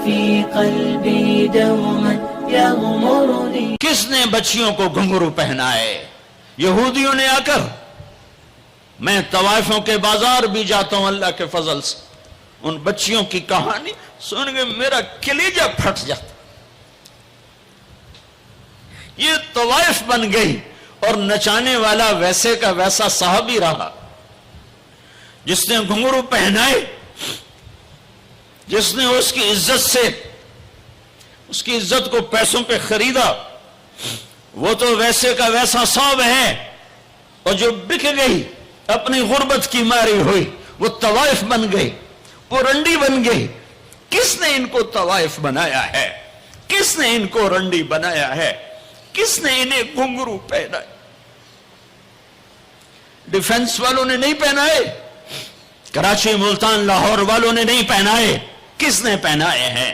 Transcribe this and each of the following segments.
في قلبي دوما يغمرني. کس نے بچیوں کو گھنگرو پہنائے؟ یہودیوں نے آ کر. میں طوائفوں کے بازار بھی جاتا ہوں اللہ کے فضل سے، ان بچیوں کی کہانی سن کے میرا کلیجہ پھٹ جاتا. یہ طوائف بن گئی اور نچانے والا ویسے کا ویسا صحابی رہا جس نے گھنگرو پہنائے، جس نے اس کی عزت سے اس کی عزت کو پیسوں پہ خریدا، وہ تو ویسے کا ویسا صاحب ہے. اور جو بک گئی اپنی غربت کی ماری ہوئی وہ طوائف بن گئی، وہ رنڈی بن گئی. کس نے ان کو طوائف بنایا ہے؟ کس نے ان کو رنڈی بنایا ہے؟ کس نے انہیں گھنگرو پہنائے؟ ڈیفنس والوں نے نہیں پہنائے، کراچی ملتان لاہور والوں نے نہیں پہنائے. کس نے پہنائے ہیں؟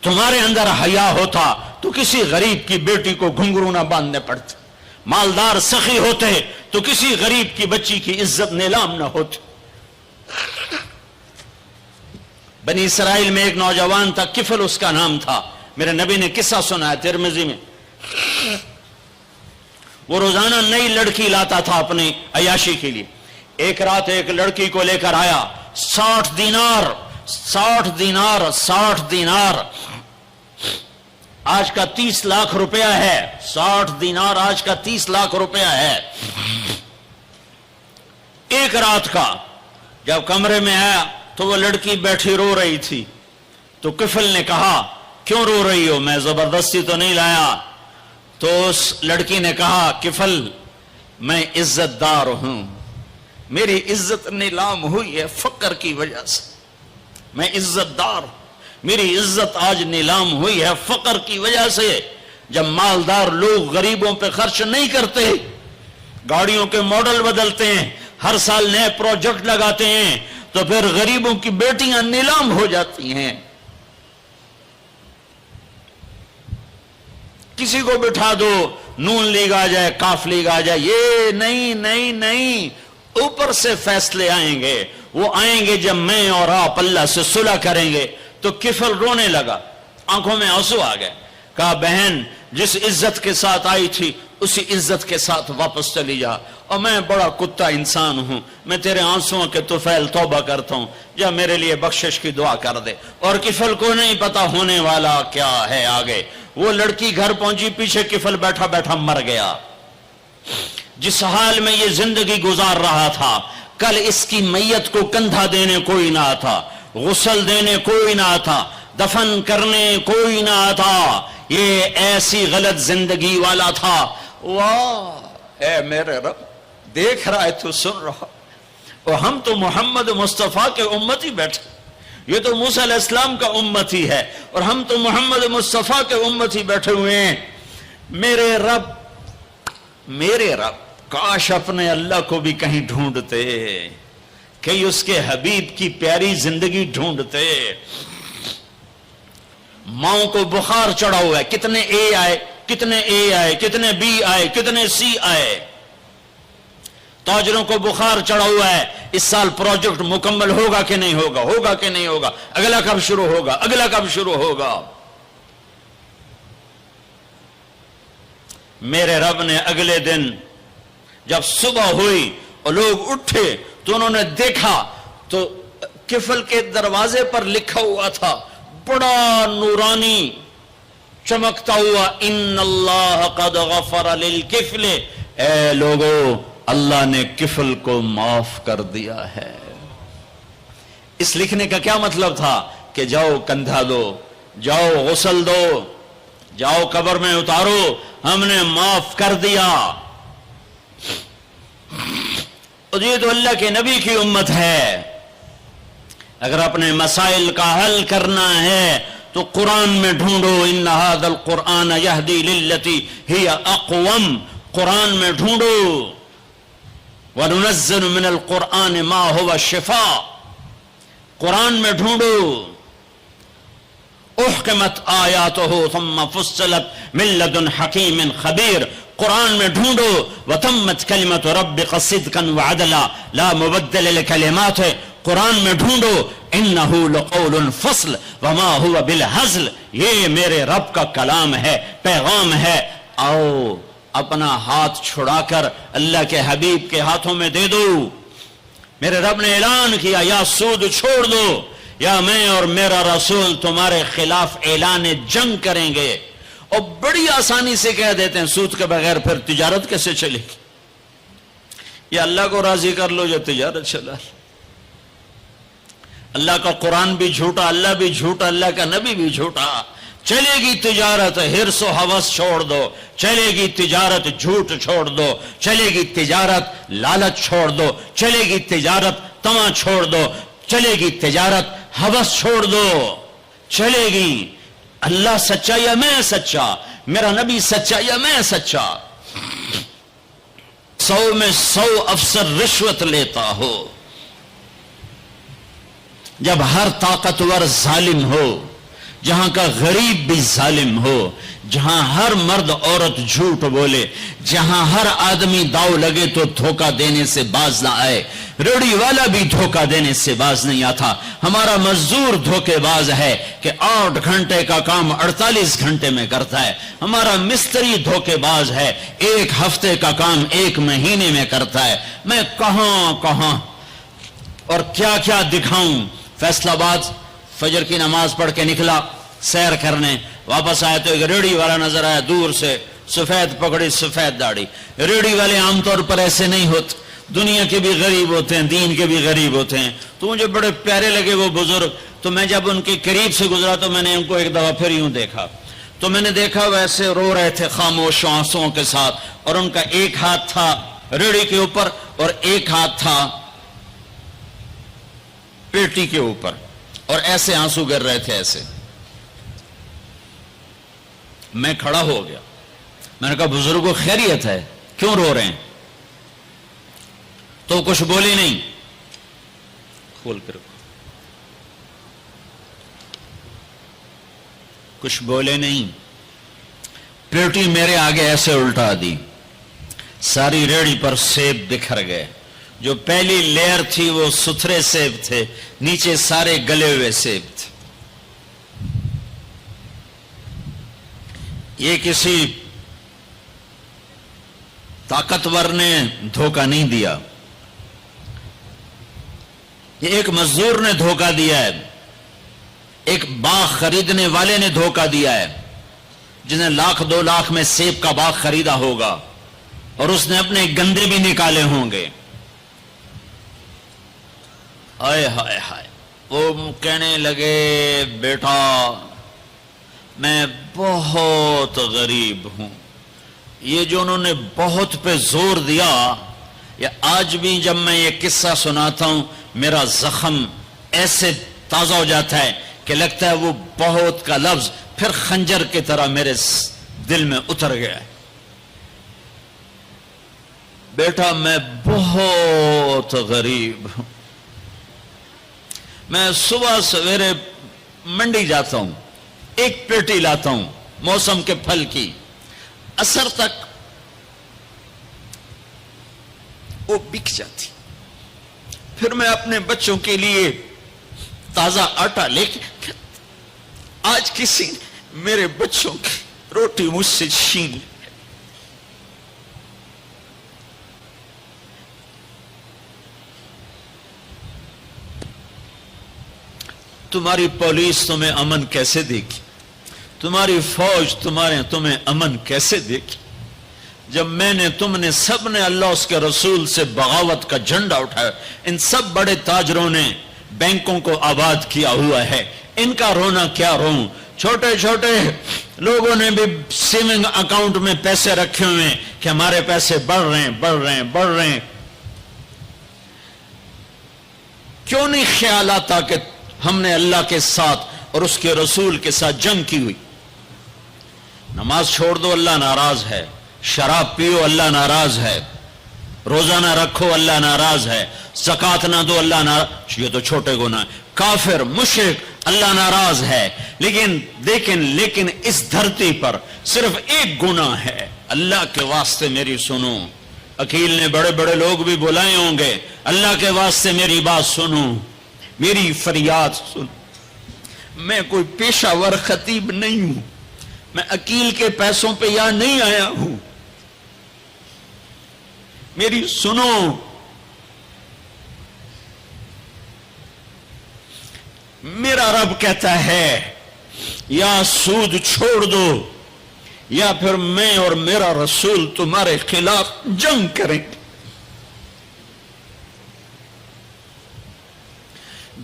تمہارے اندر حیا ہوتا تو کسی غریب کی بیٹی کو گھنگرو نہ باندھنے پڑتے، مالدار سخی ہوتے تو کسی غریب کی بچی کی عزت نیلام نہ ہوتی. بنی اسرائیل میں ایک نوجوان تھا، کفل اس کا نام تھا. میرے نبی نے قصہ سنا ہے ترمذی میں. وہ روزانہ نئی لڑکی لاتا تھا اپنی عیاشی کے لیے. ایک رات ایک لڑکی کو لے کر آیا، 60 دینار آج کا 30 لاکھ روپیہ ہے. 60 دینار آج کا 30 لاکھ روپیہ ہے. ایک رات کا جب کمرے میں آیا تو وہ لڑکی بیٹھی رو رہی تھی. تو کفل نے کہا کیوں رو رہی ہو؟ میں زبردستی تو نہیں لایا. تو اس لڑکی نے کہا کفل میں عزت دار ہوں، میری عزت نیلام ہوئی ہے فقر کی وجہ سے. میں عزت دار ہوں، میری عزت آج نیلام ہوئی ہے فقر کی وجہ سے. جب مالدار لوگ غریبوں پہ خرچ نہیں کرتے، گاڑیوں کے ماڈل بدلتے ہیں، ہر سال نئے پروجیکٹ لگاتے ہیں، تو پھر غریبوں کی بیٹیاں نیلام ہو جاتی ہیں. کسی کو بٹھا دو، نون لیگ آ جائے، کاف لیگ آ جائے، یہ نہیں، اوپر سے فیصلے آئیں گے. وہ آئیں گے جب میں اور آپ اللہ سے صلح کریں گے. تو کفل رونے لگا، آنکھوں میں آنسو آ گئے. کہا بہن جس عزت کے ساتھ آئی تھی اسی عزت کے ساتھ واپس چلی جا. اور میں بڑا کتا انسان ہوں، میں تیرے آنسوؤں کے طفیل توبہ کرتا ہوں، جا میرے لیے بخشش کی دعا کر دے. اور کفل کو نہیں پتا ہونے والا کیا ہے آگے. وہ لڑکی گھر پہنچی، پیچھے کفل بیٹھا بیٹھا مر گیا. جس حال میں یہ زندگی گزار رہا تھا، کل اس کی میت کو کندھا دینے کوئی نہ تھا، غسل دینے کوئی نہ تھا، دفن کرنے کوئی نہ تھا. یہ ایسی غلط زندگی والا تھا. واہ اے میرے رب، دیکھ رہا ہے تو سن رہا. اور ہم تو محمد مصطفیٰ کے امتی بیٹھے، یہ تو موسیٰ علیہ السلام کا امتی ہے اور ہم تو محمد مصطفیٰ کے امتی بیٹھے ہوئے ہیں. میرے رب کاش اپنے اللہ کو بھی کہیں ڈھونڈتے، کہیں اس کے حبیب کی پیاری زندگی ڈھونڈتے. ماؤں کو بخار چڑھا ہوا ہے، کتنے اے آئے، کتنے بی آئے، کتنے سی آئے. تاجروں کو بخار چڑھا ہوا ہے، اس سال پروجیکٹ مکمل ہوگا کہ نہیں ہوگا، اگلا کب شروع ہوگا. میرے رب نے اگلے دن جب صبح ہوئی اور لوگ اٹھے تو انہوں نے دیکھا تو کفل کے دروازے پر لکھا ہوا تھا بڑا نورانی چمکتا ہوا، ان اللہ قد غفر للکفل. اے لوگو، اللہ نے کفل کو معاف کر دیا ہے. اس لکھنے کا کیا مطلب تھا کہ جاؤ کندھا دو، جاؤ غسل دو، جاؤ قبر میں اتارو، ہم نے معاف کر دیا. اور یہ تو اللہ کے نبی کی امت ہے. اگر اپنے مسائل کا حل کرنا ہے تو قرآن میں ڈھونڈو. ان ھذا القرآن یہدی للتی ہی اقوم. قرآن میں ڈھونڈو. وَنُنَزِّلُ مِنَ الْقُرْآنِ مَا هُوَ شِفَاء. قرآن میں ڈھونڈو. احکمت آیاتہ ثم فصلت من لدن حکیم خبیر. قرآن میں ڈھونڈو. وتمت کلمت ربک صدقا وعدلا لا مبدل لکلماتہ. قرآن میں ڈھونڈو انہو لقول فصل وما ہوا بالہزل، یہ میرے رب کا کلام ہے، پیغام ہے، آؤ اپنا ہاتھ چھڑا کر اللہ کے حبیب کے ہاتھوں میں دے دو۔ میرے رب نے اعلان کیا یا سود چھوڑ دو یا میں اور میرا رسول تمہارے خلاف اعلان جنگ کریں گے۔ اور بڑی آسانی سے کہہ دیتے ہیں سود کے بغیر پھر تجارت کیسے چلے گی؟ یا اللہ کو راضی کر لو یا تجارت چلا لو۔ اللہ کا قرآن بھی جھوٹا، اللہ بھی جھوٹا، اللہ کا نبی بھی جھوٹا۔ چلے گی تجارت ہرس و ہوس چھوڑ دو، چلے گی تجارت جھوٹ چھوڑ دو، چلے گی تجارت لالچ چھوڑ دو، چلے گی تجارت طمع چھوڑ دو، چلے گی تجارت ہوس چھوڑ دو، چلے گی۔ اللہ سچا یا میں سچا، میرا نبی سچا یا میں سچا۔ 100 میں 100 افسر رشوت لیتا ہو، جب ہر طاقتور ظالم ہو، جہاں کا غریب بھی ظالم ہو، جہاں ہر مرد عورت جھوٹ بولے، جہاں ہر آدمی داؤ لگے تو دھوکہ دینے سے باز نہ آئے، ریڑھی والا بھی دھوکہ دینے سے باز نہیں آتا۔ ہمارا مزدور دھوکے باز ہے کہ 8 گھنٹے کا کام 48 گھنٹے میں کرتا ہے۔ ہمارا مستری دھوکے باز ہے، 1 ہفتے کا کام 1 مہینے میں کرتا ہے۔ میں کہاں اور کیا کیا دکھاؤں۔ فیصل آباد فجر کی نماز پڑھ کے نکلا سیر کرنے، واپس آیا تو ایک ریڑھی والا نظر آیا دور سے، سفید پگڑی سفید داڑھی۔ ریڑھی والے عام طور پر ایسے نہیں ہوتے، دنیا کے بھی غریب ہوتے ہیں، دین کے بھی غریب ہوتے ہیں۔ تو مجھے بڑے پیارے لگے وہ بزرگ، تو میں جب ان کے قریب سے گزرا تو میں نے ان کو ایک دفعہ پھر یوں دیکھا، تو میں نے دیکھا ویسے رو رہے تھے خاموش آنسوؤں کے ساتھ، اور ان کا ایک ہاتھ تھا ریڑھی کے اوپر اور ایک ہاتھ تھا پیٹی کے اوپر، اور ایسے آنسو گر رہے تھے ایسے۔ میں کھڑا ہو گیا، میں نے کہا بزرگوں خیریت ہے، کیوں رو رہے ہیں؟ تو کچھ بولی نہیں، کھول کر کچھ بولے نہیں، پیٹی میرے آگے ایسے الٹا دی، ساری ریڑھی پر سیب بکھر گئے۔ جو پہلی لیئر تھی وہ ستھرے سیب تھے، نیچے سارے گلے ہوئے سیب تھے۔ یہ کسی طاقتور نے دھوکہ نہیں دیا، یہ ایک مزدور نے دھوکہ دیا ہے، ایک باغ خریدنے والے نے دھوکہ دیا ہے، جس نے 1,00,000 2 لاکھ میں سیب کا باغ خریدا ہوگا اور اس نے اپنے گندے بھی نکالے ہوں گے۔ ہائے ہائے ہائے، وہ کہنے لگے بیٹا میں بہت غریب ہوں۔ یہ جو انہوں نے بہت پہ زور دیا، یا آج بھی جب میں یہ قصہ سناتا ہوں میرا زخم ایسے تازہ ہو جاتا ہے کہ لگتا ہے وہ بہت کا لفظ پھر خنجر کی طرح میرے دل میں اتر گیا ہے۔ بیٹا میں بہت غریب ہوں، میں صبح سویرے منڈی جاتا ہوں، ایک پیٹی لاتا ہوں موسم کے پھل کی، عصر تک وہ بک جاتی، پھر میں اپنے بچوں کے لیے تازہ آٹا لے کے، آج کسی نے میرے بچوں کی روٹی مجھ سے چھین لی۔ تمہاری پولیس تمہیں امن کیسے دے گی؟ تمہاری فوج تمہیں امن کیسے دے گی؟ جب میں نے تم نے سب نے اللہ اس کے رسول سے بغاوت کا جھنڈا اٹھایا، ان سب بڑے تاجروں نے بینکوں کو آباد کیا ہوا ہے، ان کا رونا کیا روں؟ چھوٹے چھوٹے لوگوں نے بھی سیونگ اکاؤنٹ میں پیسے رکھے ہوئے ہیں کہ ہمارے پیسے بڑھ رہے ہیں۔ کیوں نہیں خیال آتا کہ ہم نے اللہ کے ساتھ اور اس کے رسول کے ساتھ جنگ کی ہوئی؟ نماز چھوڑ دو اللہ ناراض ہے، شراب پیو اللہ ناراض ہے، روزہ نہ رکھو اللہ ناراض ہے، زکوٰۃ نہ دو اللہ ناراض، یہ تو چھوٹے گناہ، کافر مشرک اللہ ناراض ہے، لیکن اس دھرتی پر صرف ایک گناہ ہے۔ اللہ کے واسطے میری سنو، عقیل نے بڑے بڑے لوگ بھی بلائے ہوں گے، اللہ کے واسطے میری بات سنو، میری فریاد سن. میں کوئی پیشہ ور خطیب نہیں ہوں, میں عقیل کے پیسوں پہ یہاں نہیں آیا ہوں. میری سنو, میرا رب کہتا ہے یا سود چھوڑ دو یا پھر میں اور میرا رسول تمہارے خلاف جنگ کریں گے.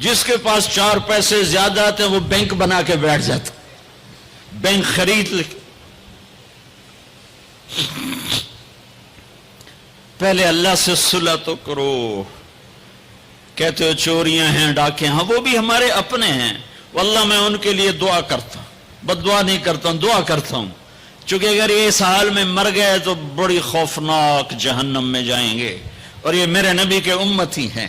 جس کے پاس 4 پیسے زیادہ آتے ہیں وہ بینک بنا کے بیٹھ جاتا, بینک خرید لے. پہلے اللہ سے صلح تو کرو. کہتے ہو چوریاں ہیں, ڈاکے, ہاں وہ بھی ہمارے اپنے ہیں. واللہ میں ان کے لیے دعا کرتا ہوں, بد دعا نہیں کرتا ہوں, دعا کرتا ہوں. چونکہ اگر یہ اس حال میں مر گئے تو بڑی خوفناک جہنم میں جائیں گے, اور یہ میرے نبی کے امتی ہیں.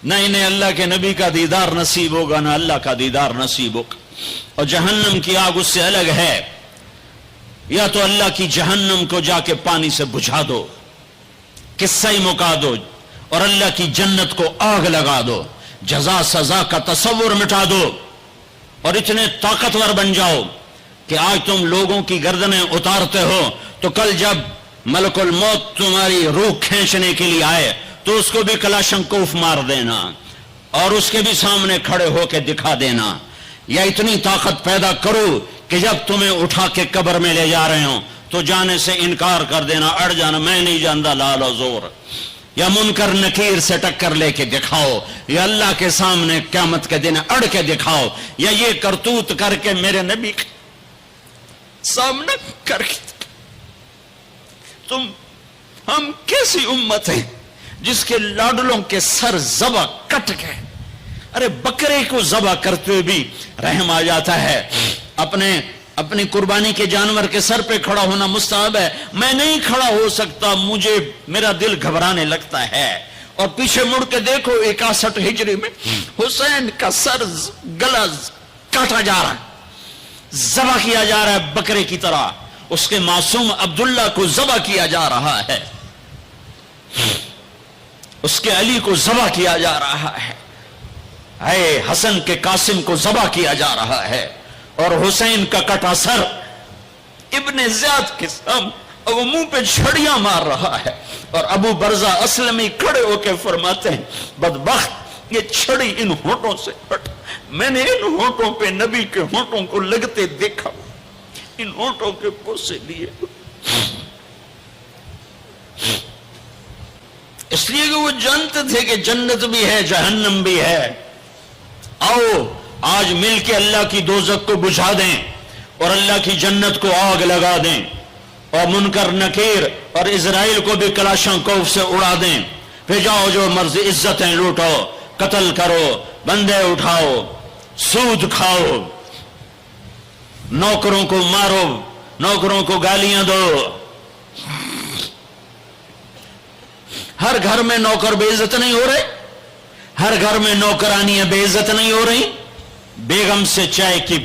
نہ انہیں اللہ کے نبی کا دیدار نصیب ہوگا نہ اللہ کا دیدار نصیب ہوگا. اور جہنم کی آگ اس سے الگ ہے. یا تو اللہ کی جہنم کو جا کے پانی سے بجھا دو, قصہ ہی مکا دو, اور اللہ کی جنت کو آگ لگا دو, جزا سزا کا تصور مٹا دو, اور اتنے طاقتور بن جاؤ کہ آج تم لوگوں کی گردنیں اتارتے ہو تو کل جب ملک الموت تمہاری روح کھینچنے کے لیے آئے تو اس کو بھی کلاشنکوف مار دینا اور اس کے بھی سامنے کھڑے ہو کے دکھا دینا. یا اتنی طاقت پیدا کرو کہ جب تمہیں اٹھا کے قبر میں لے جا رہے ہوں تو جانے سے انکار کر دینا, اڑ جانا, میں نہیں جانتا لال و زور. یا منکر نکیر سے ٹکر لے کے دکھاؤ, یا اللہ کے سامنے قیامت کے دن اڑ کے دکھاؤ, یا یہ کرتوت کر کے میرے نبی سامنے کر کے. ہم کیسی امت ہیں جس کے لاڈلوں کے سر ذبح کٹ گئے. ارے بکرے کو ذبح کرتے ہوئے بھی رحم آ جاتا ہے. اپنی قربانی کے جانور کے سر پہ کھڑا ہونا مستحب ہے. میں نہیں کھڑا ہو سکتا, مجھے میرا دل گھبرانے لگتا ہے. اور پیچھے مڑ کے دیکھو 61 ہجری میں حسین کا سر گلا کاٹا جا رہا ہے, ذبح کیا جا رہا ہے بکرے کی طرح. اس کے معصوم عبداللہ کو ذبح کیا جا رہا ہے, اس کے علی کو ذبح کیا جا رہا ہے, اے حسن کے قاسم کو ذبح کیا جا رہا ہے, اور حسین کا کٹا سر ابن زیاد کے سامنے وہ منہ پہ چھڑیاں مار رہا ہے. اور ابو برزہ اسلمی کھڑے ہو کے فرماتے ہیں بدبخت یہ چھڑی ان ہونٹوں سے ہٹ, میں نے ان ہونٹوں پہ نبی کے ہونٹوں کو لگتے دیکھا, ان ہونٹوں کے بوسے لیے. اس لیے کہ وہ جانتے تھے کہ جنت بھی ہے جہنم بھی ہے. آؤ آج مل کے اللہ کی دوزخ کو بجھا دیں اور اللہ کی جنت کو آگ لگا دیں, اور منکر نکیر اور اسرائیل کو بھی کلاشنکوف سے اڑا دیں. پھر جاؤ جو مرضی عزتیں لوٹو, قتل کرو, بندے اٹھاؤ, سود کھاؤ, نوکروں کو مارو, نوکروں کو گالیاں دو. ہر گھر میں نوکر بے عزت نہیں ہو رہے, ہر گھر میں نوکرانیاں بے عزت نہیں ہو رہی. بیگم سے چائے کی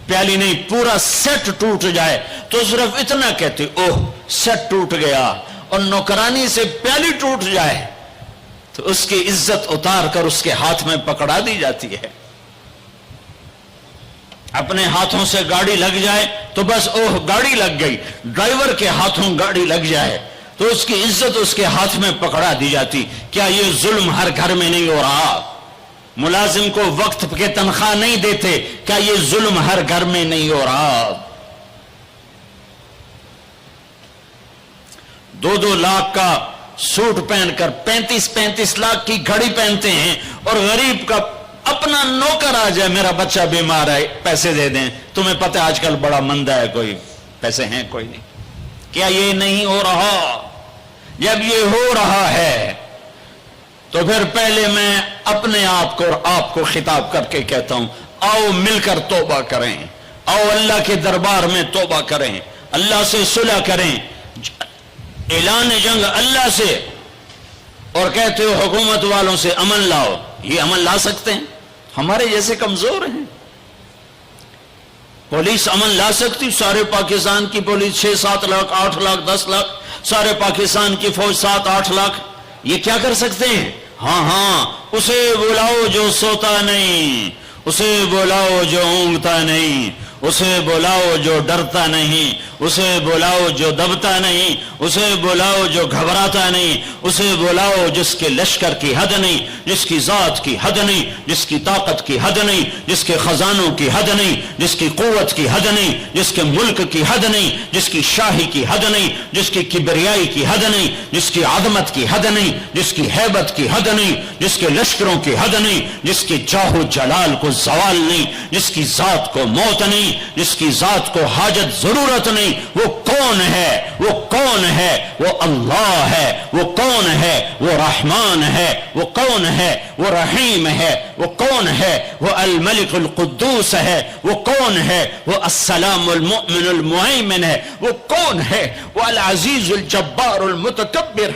پیالی نہیں پورا سیٹ ٹوٹ جائے تو صرف اتنا کہتے اوہ سیٹ ٹوٹ گیا, اور نوکرانی سے پیالی ٹوٹ جائے تو اس کی عزت اتار کر اس کے ہاتھ میں پکڑا دی جاتی ہے. اپنے ہاتھوں سے گاڑی لگ جائے تو بس اوہ گاڑی لگ گئی, ڈرائیور کے ہاتھوں گاڑی لگ جائے تو اس کی عزت اس کے ہاتھ میں پکڑا دی جاتی. کیا یہ ظلم ہر گھر میں نہیں ہو رہا؟ ملازم کو وقت کے تنخواہ نہیں دیتے, کیا یہ ظلم ہر گھر میں نہیں ہو رہا؟ 2-2 لاکھ کا سوٹ پہن کر 35 لاکھ کی گھڑی پہنتے ہیں, اور غریب کا اپنا نوکر آ جائے میرا بچہ بیمار ہے پیسے دے دیں, تمہیں پتہ آج کل بڑا مندہ ہے, کوئی پیسے ہیں کوئی نہیں. کیا یہ نہیں ہو رہا؟ جب یہ ہو رہا ہے تو پھر پہلے میں اپنے آپ کو اور آپ کو خطاب کر کے کہتا ہوں آؤ مل کر توبہ کریں, آؤ اللہ کے دربار میں توبہ کریں, اللہ سے صلح کریں, اعلان جنگ اللہ سے. اور کہتے ہو حکومت والوں سے امن لاؤ, یہ امن لا سکتے ہیں؟ ہمارے جیسے کمزور ہیں. پولیس امن لا سکتی؟ سارے پاکستان کی پولیس 6-7 لاکھ 8 لاکھ 10 لاکھ, سارے پاکستان کی فوج 7-8 لاکھ, یہ کیا کر سکتے ہیں؟ ہاں ہاں اسے بلاؤ جو سوتا نہیں، اسے بلاؤ جو اونگتا نہیں، اسے بلاؤ جو ڈرتا نہیں، اسے بلاؤ جو دبتا نہیں، اسے بلاؤ جو گھبراتا نہیں، اسے بلاؤ جس کے لشکر کی حد نہیں، جس کی ذات کی حد نہیں، جس کی طاقت کی حد نہیں، جس کے خزانوں کی حد نہیں، جس کی قوت کی حد نہیں، جس کے ملک کی حد نہیں، جس کی شاہی کی حد نہیں، جس کی کبریائی کی حد نہیں، جس کی عظمت کی حد نہیں، جس کی ہیبت کی حد نہیں، جس کے لشکروں کی حد نہیں، جس کے جاہ و جلال کو زوال نہیں، جس کی ذات کو موت نہیں، جس کی ذات کو حاجت ضرورت نہیں۔ وہ کون ہے؟ وہ کون ہے؟ وہ اللہ ہے۔ وہ کون ہے؟ وہ رحمان ہے۔ وہ کون ہے؟ وہ رحیم ہے۔ وہ کون ہے؟ وہ الملک القدوس ہے۔ وہ کون ہے؟ وہ السلام المؤمن المہیمن ہے۔ وہ کون ہے؟ وہ العزیز الجبار المتکبر